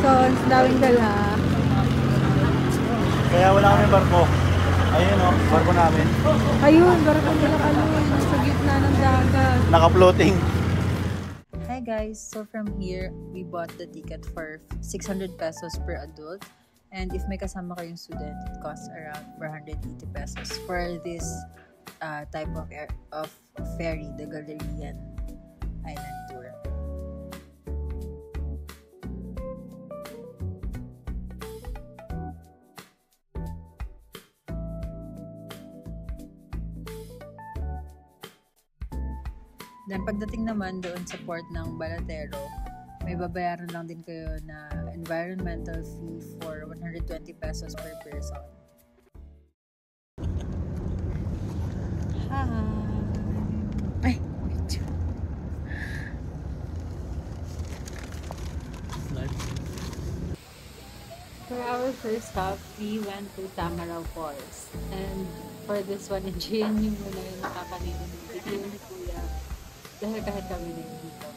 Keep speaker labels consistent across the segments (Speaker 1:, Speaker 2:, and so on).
Speaker 1: Lessons, daming dala.
Speaker 2: Kaya wala kami barko. Ayun o, barko namin.
Speaker 1: Ayun, barko nila sa gitna ng dagat.
Speaker 2: Naka-floating.
Speaker 1: Hi guys, so from here, we bought the ticket for 600 pesos per adult. And if may kasama kayong student, it costs around 480 pesos for this type of ferry, the Galerian Island Tour. Then pagdating naman doon sa port ng Balatero, may babayaran lang din kayo na environmental fee for 120 pesos per person. Hi! Ay! For our first stop, we went to Tamaraw Falls. And for this one, enjoyin nyo muna yung nakakalimutan ng video ni Kuya. Dahil kahit kami din dito.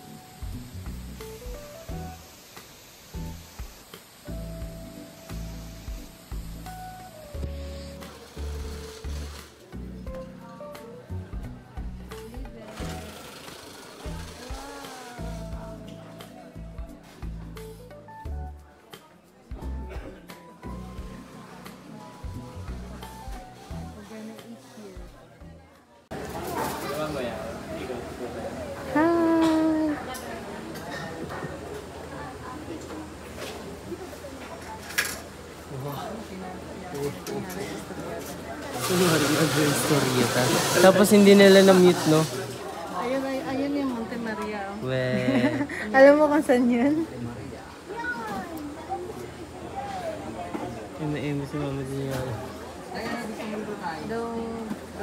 Speaker 3: Tapos hindi nila na-mute, no?
Speaker 1: Ayun yung Monte Maria. Oh.
Speaker 3: Alam
Speaker 1: mo kung saan yun?
Speaker 3: Ema si Mama din yan.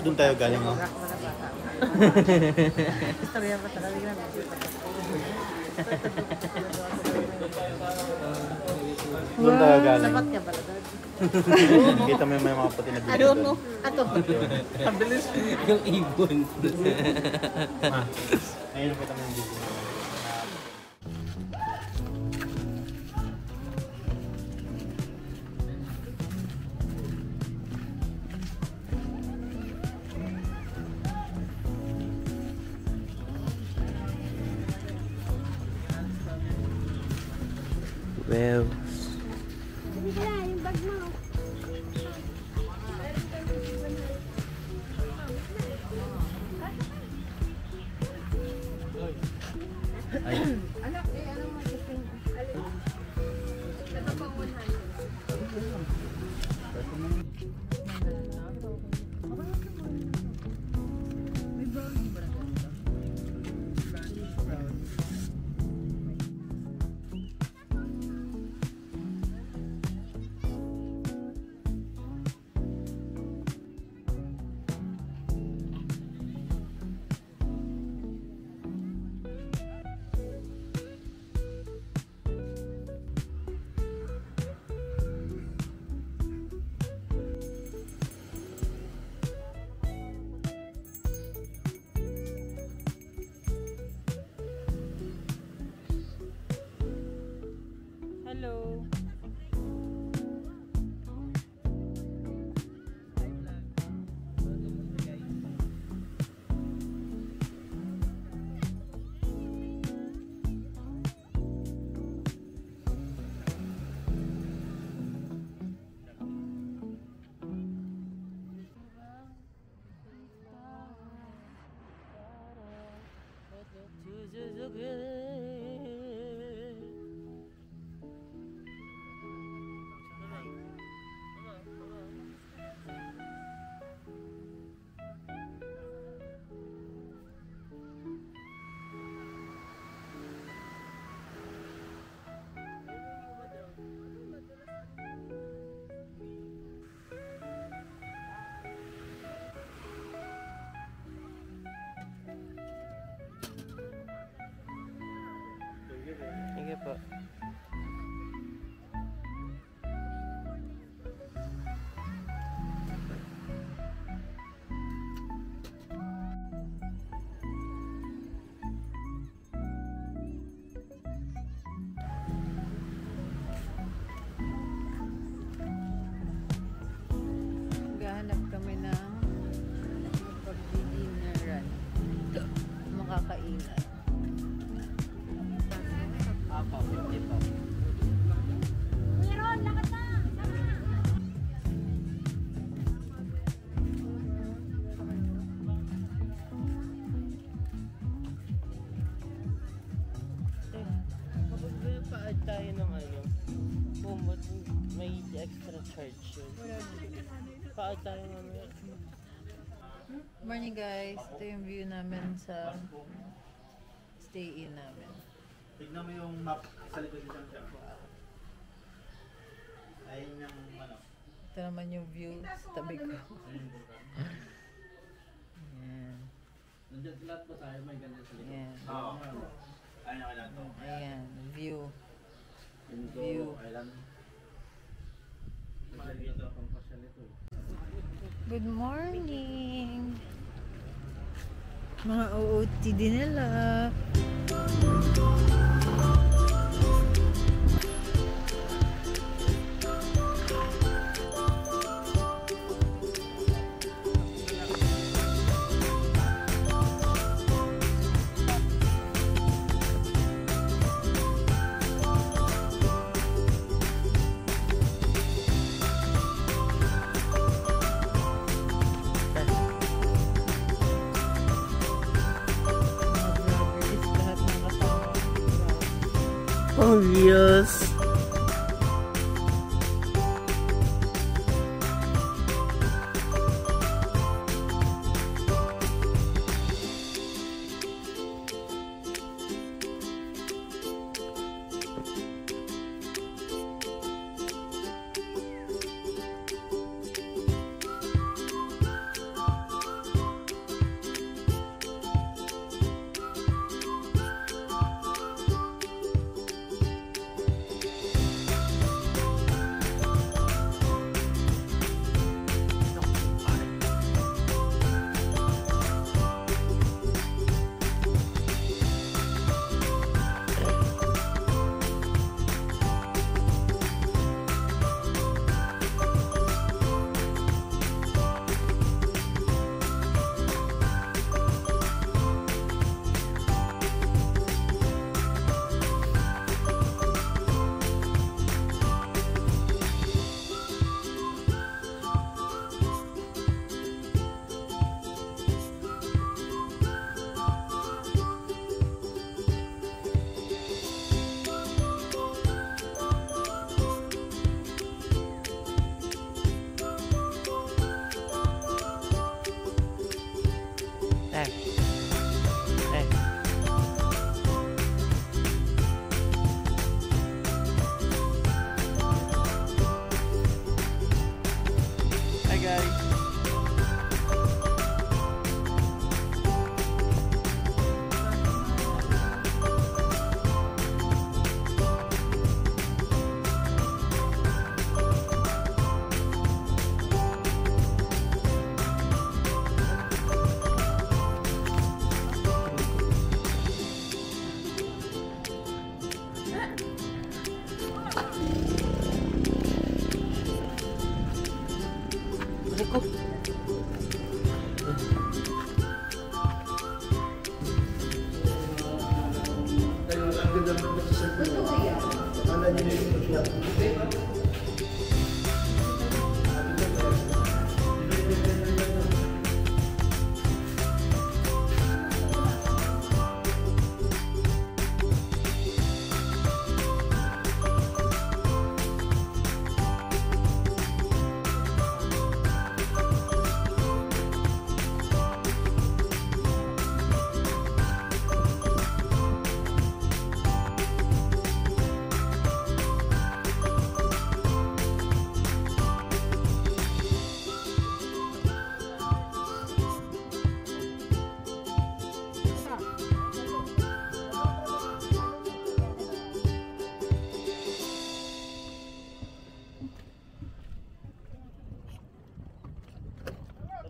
Speaker 2: Doon tayo galing, no?
Speaker 1: Istorya pa talaga.
Speaker 2: Doon tayo galing.
Speaker 1: Sapat ka ba talaga?
Speaker 2: Kita mo yung mga puti na video.
Speaker 1: I don't know. Ato.
Speaker 3: Abilis. Yung ibon.
Speaker 2: Ayun, kita mo yung video.
Speaker 3: Well.
Speaker 1: Hello.
Speaker 3: Sige po.
Speaker 1: kami ng pag-dinneran. Makakainan.
Speaker 3: Apa, 50 pa. Kapag pa-add tayo ng ano, ba't may extra charge yun? Pa-add tayo mamaya.
Speaker 1: Morning guys, ito yung view namin sa stay-in namin.
Speaker 2: Tignan mo yung map sa likod ng siya. Ayun yung ano.
Speaker 1: Ito naman yung view sa tabi ko. Ayan.
Speaker 3: Nandiyan lahat ba tayo? May ganyan sa likod.
Speaker 1: Ayan.
Speaker 2: Oo. Ayun yung kailan to.
Speaker 1: Ayan, view.
Speaker 2: View. Island.
Speaker 3: Dito ang pasyal ito.
Speaker 1: Good morning! Mga OOTD nila.
Speaker 3: Oh, yes. Hi guys.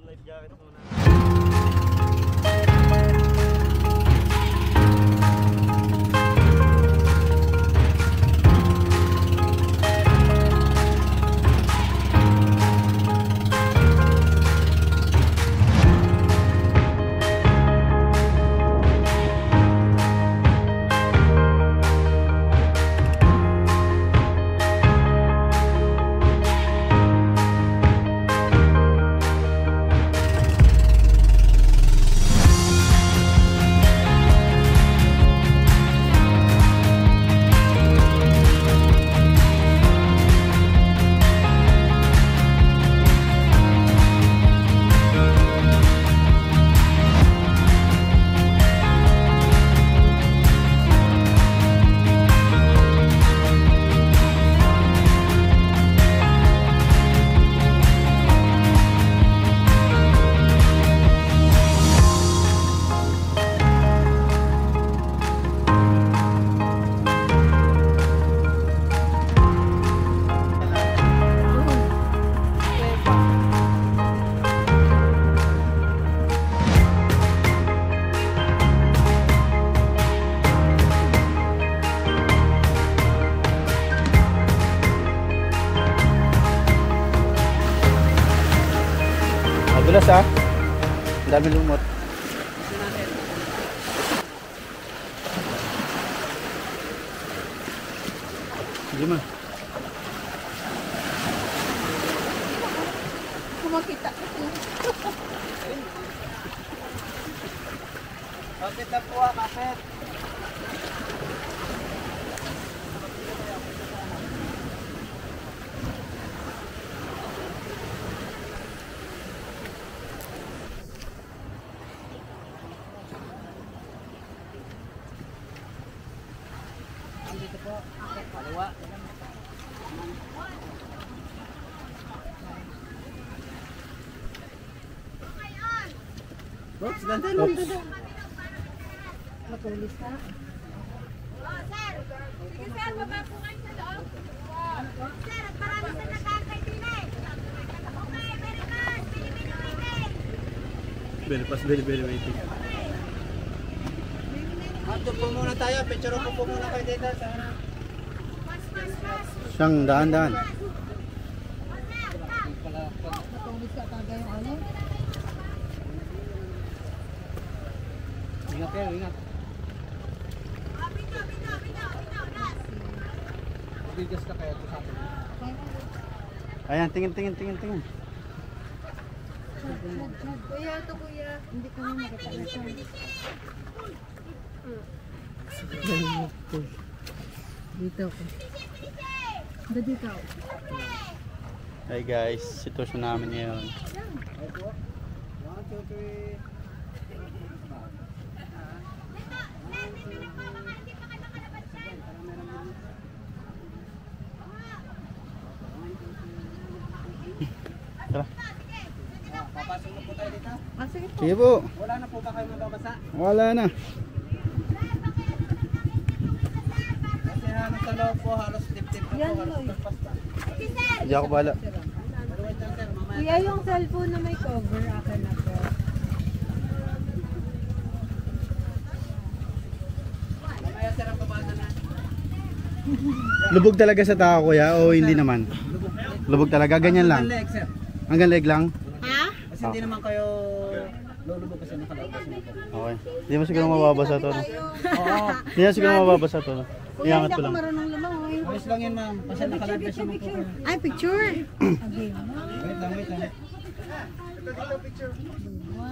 Speaker 3: Life jacket muna.
Speaker 4: Tulas ha. Ang dami lumot. Sige ma.
Speaker 1: Kumakita.
Speaker 3: Kapit na po ah, kapit. Dito po, kaliwa. Oops, ganda lang.
Speaker 1: Matulis na.
Speaker 5: Sige sir, baba po kayo sa loob. Sir, at marami sa nagkakay din eh. Okay, very fast. Bili-bili waiting.
Speaker 3: Doon po muna tayo, picture po muna kayo dito sa harap.
Speaker 4: Siyang daan-daan.
Speaker 1: Matulis ka talaga yung ano.
Speaker 3: Ingat kayo, ingat. Bigas ka kaya sa atin.
Speaker 4: Ayan, tingin.
Speaker 1: Kuya, ito kuya. Hindi ko na makakalasan. Dito ako. Dito ako.
Speaker 4: Hi guys, sitwasyon namin ngayon.
Speaker 3: 1, 2, 3.
Speaker 4: Tara.
Speaker 3: Papasok na po tayo dito.
Speaker 1: Ah, sige po.
Speaker 4: Sige po.
Speaker 3: Wala na po ba kayo mababasa?
Speaker 4: Wala na.
Speaker 3: Kasi halos sa loob po, halos tip-tip na
Speaker 1: Yan,
Speaker 3: po, halos
Speaker 1: Loy.
Speaker 3: paspas pa.
Speaker 4: Hindi ako bahala.
Speaker 3: Wait lang sir, mamaya.
Speaker 1: Kuya, yung cellphone na may cover, akin na po.
Speaker 3: Mamaya sir ang babasa na.
Speaker 4: Lubog talaga sa tao kuya o hindi naman? Lubog talaga, ganyan lang.
Speaker 3: Hanggang leg sir.
Speaker 4: Hanggang leg lang?
Speaker 3: Kasi hindi naman kayo lulubog kasi nakalabas na po.
Speaker 4: Okay. Hindi mo siguro mababasa to. No?
Speaker 3: Oo.
Speaker 4: Hindi mo siguro mababasa to. No?
Speaker 1: Kuya,
Speaker 4: Iangat
Speaker 1: hindi
Speaker 4: ko
Speaker 1: ako
Speaker 4: lang.
Speaker 1: marunong lumangoy.
Speaker 3: Ayos lang yan ma'am. Kasi nakalabas naman po kayo.
Speaker 1: Ay, picture! Okay.
Speaker 3: Wait lang.
Speaker 1: Wow.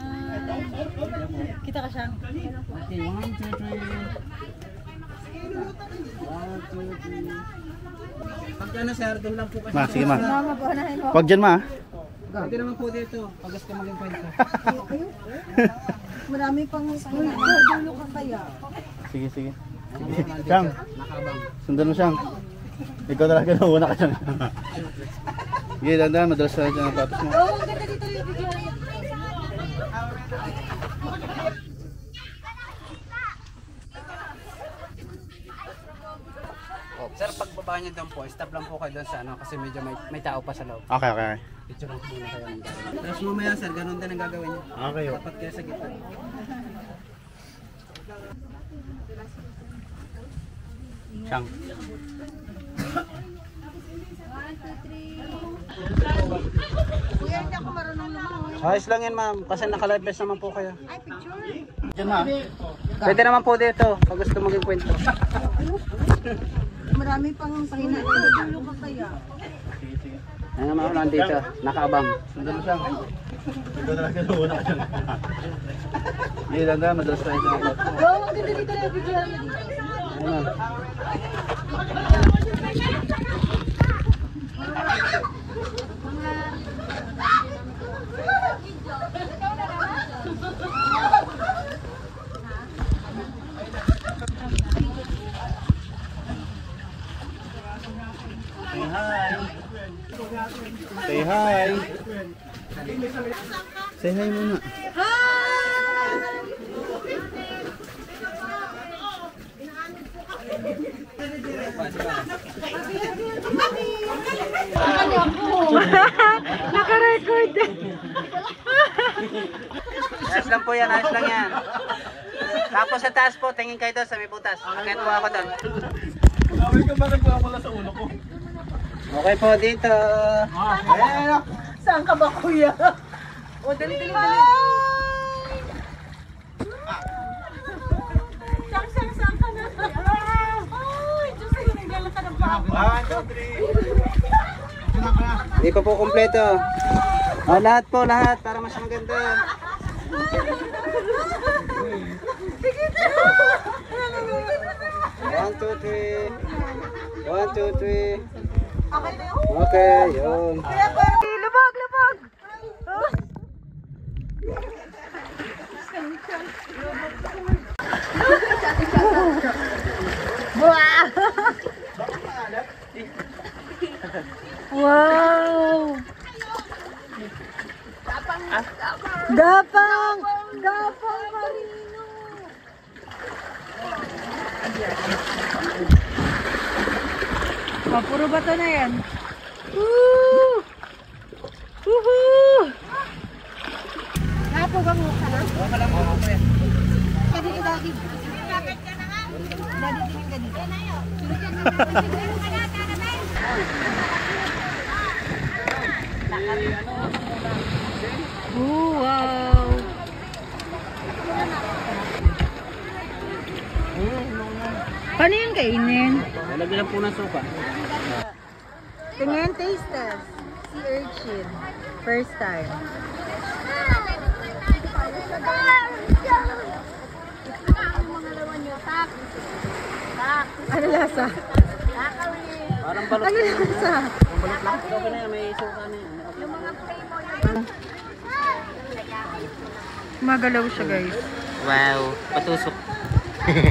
Speaker 1: Kita ka siya.
Speaker 3: Okay, 1, 2, 3. 1, 2, 3. Pag ano sir, doon lang po kasi.
Speaker 4: Ma, sige ma.
Speaker 1: Mama, paunahin mo.
Speaker 4: Wag dyan ma.
Speaker 3: Pwede naman po dito. Pag gusto maging kwento.
Speaker 1: Marami pang dulo ka kaya.
Speaker 4: Sige. Siyang, sundan mo siyang. Ikaw talaga na una ka siyang. Sige, dandan, madalas na dyan ang patos mo.
Speaker 1: Oo, ang ganda dito yung bigla.
Speaker 3: Sir, pagbaba niyo doon po, stop lang po kayo doon sa ano kasi medyo may tao pa sa loob.
Speaker 4: Okay.
Speaker 3: Picture lang po muna kayo ng gagawin. Tapos mamaya sir, ganun din ang gagawin niyo.
Speaker 4: Okay.
Speaker 3: Dapat kayo sa gitna.
Speaker 4: Siyang.
Speaker 1: Kuya, hindi ako marunong lumangoy.
Speaker 3: Ayos lang yan ma'am, kasi naka-live best naman po kayo.
Speaker 1: Ay, picture!
Speaker 4: Dyan ma.
Speaker 3: Pwede naman po dito, pag gusto maging kwento.
Speaker 1: Marami pang panginain. Dulo ka kaya.
Speaker 4: Sige.
Speaker 3: Ano naman ako lang dito, nakaabang.
Speaker 4: Sundan mo siyang. Ikaw talaga na una ka siyang. Sige, dandan, madalas na dyan ang patos mo.
Speaker 1: Oo, ang ganda dito yung bigla.
Speaker 4: Ano? Say hi. Say hi muna.
Speaker 1: Naka-record.
Speaker 3: Ayos lang po yan, ayos lang yan. Tapos sa taas po, tingin kayo doon sa may butas. Akit po ako doon. Okay po dito.
Speaker 1: Saan ka ba, kuya? Oh, dali. Sang ka na. Ay, Diyos ko, nagdala ka ng papa.
Speaker 6: 1, 2, 3. Hindi pa po kompleto. Lahat po, lahat. Para mas maganda. 1, 2, 3. 1, 2, 3. Okay, yun.
Speaker 1: Lubog! Wow! Gapang marino! Puro bato na yan. Woo! Woohoo! Napo bang mukha na?
Speaker 6: Wala lang po po yan.
Speaker 1: Daddy. Daddy, tingin ka dito. Oh, wow! Paano yung kainin?
Speaker 6: Lagyan lang po ng suka.
Speaker 1: Tingin, taste test. Sea urchin. First time. Ano lasa?
Speaker 6: Parang balot.
Speaker 1: Ano lasa?
Speaker 6: Balot lang. Okay na yan, may suka na yan.
Speaker 1: Magalaw siya, guys.
Speaker 3: Wow, patusok.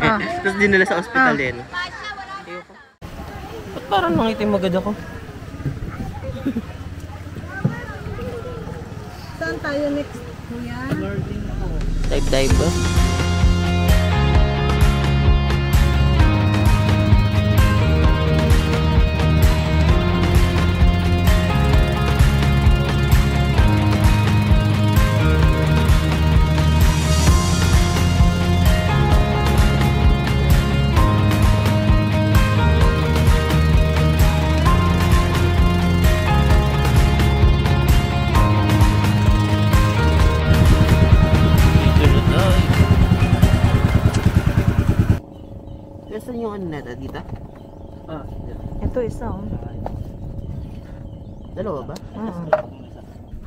Speaker 1: Ah.
Speaker 3: Tapos dinala sa ospital
Speaker 1: Ah.
Speaker 3: din. Ba't parang mangitim agad ako?
Speaker 1: Saan tayo next? Kuya?
Speaker 3: Dive ba? Nasaan yung ano neta dito?
Speaker 1: Ito isa, oh.
Speaker 3: Dalawa ba?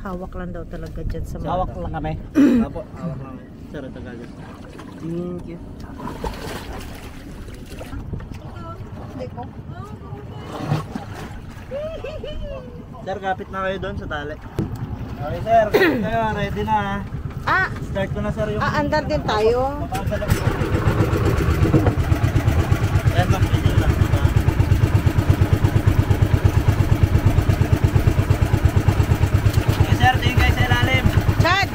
Speaker 1: Hawak lang daw talaga dyan sa
Speaker 6: Hawak
Speaker 1: mata.
Speaker 6: lang kami.
Speaker 2: Apo, hawak lang. Sir, ito gagawin.
Speaker 3: Thank you.
Speaker 2: Sir, kapit na kayo doon sa tali. Okay, sir. Kapit kayo. Ready na ha.
Speaker 1: Ah!
Speaker 2: Start ko na, sir, yung...
Speaker 1: Andar din tayo.
Speaker 2: Papasalag ko. Ayan, ma'am. Pwede lang. Okay, sir. Tingin kayo sa ilalim.
Speaker 1: Chad!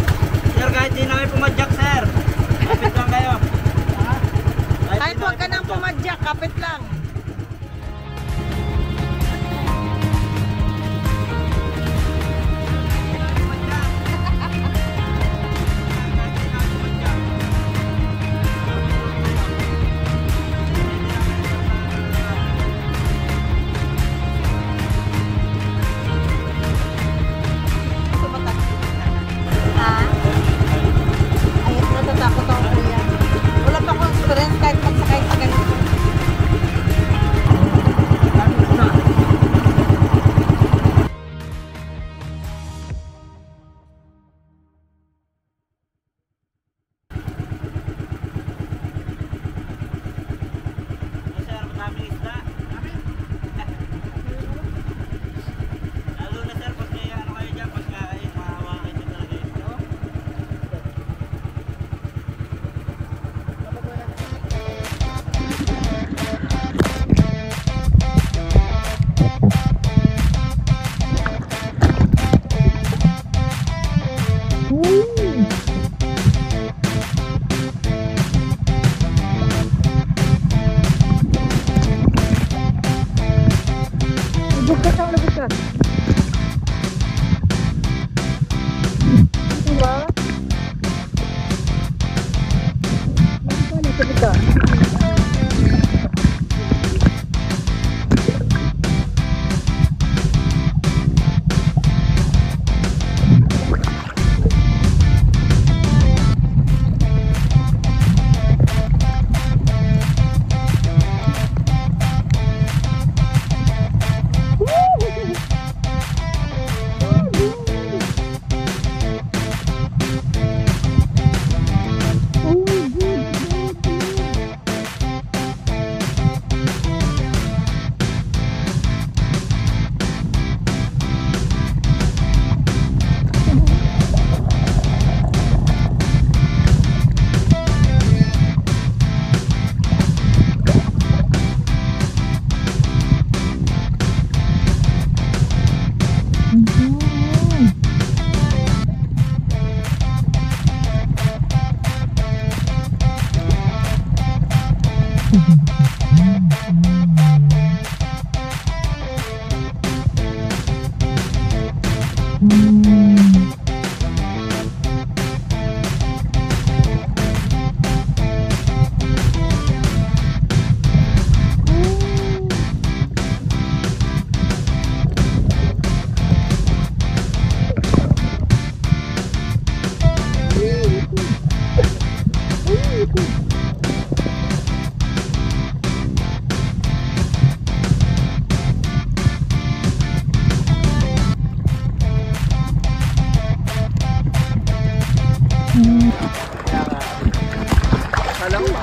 Speaker 2: Sir, kahit di na kayo pumadyak, sir. Kapit lang kayo.
Speaker 1: Kahit huwag ka nang pumadyak, kapit lang. Ayun, natatakot ako, kuya. Wala pa akong experience kahit magsakay sa ganito.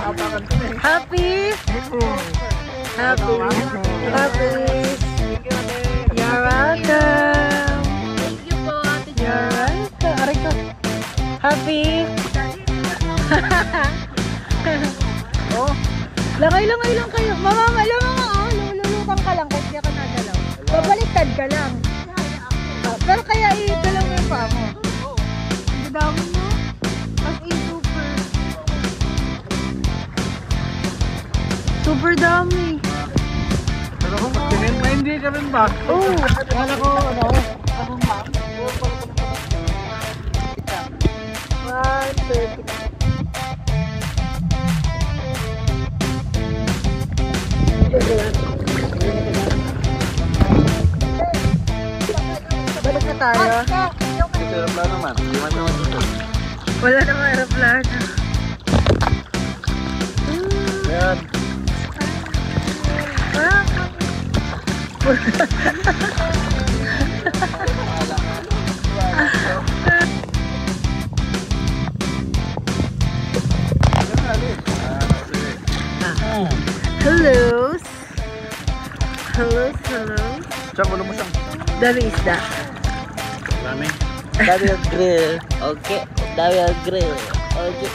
Speaker 1: Happy? Happy? Happy? You're welcome.
Speaker 5: Thank you po, Ate
Speaker 1: You're welcome. Aray ko. Happy? Oh. Langay lang kayo. Mamamala mga lulutang ka lang kasi ka nagalaw. Babaliktad ka lang. Pero kaya i-dalaw mo yung paa mo. Ang dami mo. As in super. Super dami.
Speaker 2: Pero kung tingin na hindi ka rin ba?
Speaker 1: Oo.
Speaker 2: Kala ko, ano? Anong ma'am?
Speaker 1: 130. Balik na tayo.
Speaker 2: Ito yung plano man. Iwan naman dito.
Speaker 1: Wala namang aeroplano.
Speaker 2: Ayan.
Speaker 1: Hello. Hello.
Speaker 2: Siyang, ulo mo siyang.
Speaker 1: Dami isda.
Speaker 2: Dami.
Speaker 3: Dami ang grill. Okay. Dami ang grill. Okay.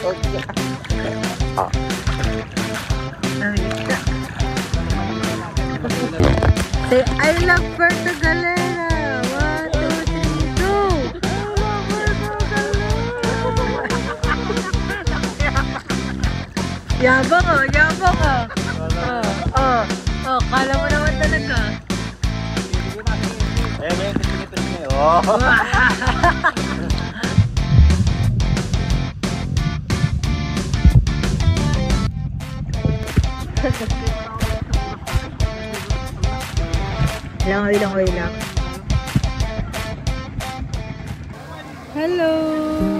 Speaker 1: Dami isda. Say, I love Puerto Galera. 1, 2, 3, go. I love Puerto Galera. Yabang oh. Kala mo naman talaga.
Speaker 2: Ayan, pinipin niya. Oh.
Speaker 1: Langoy lang. Hello!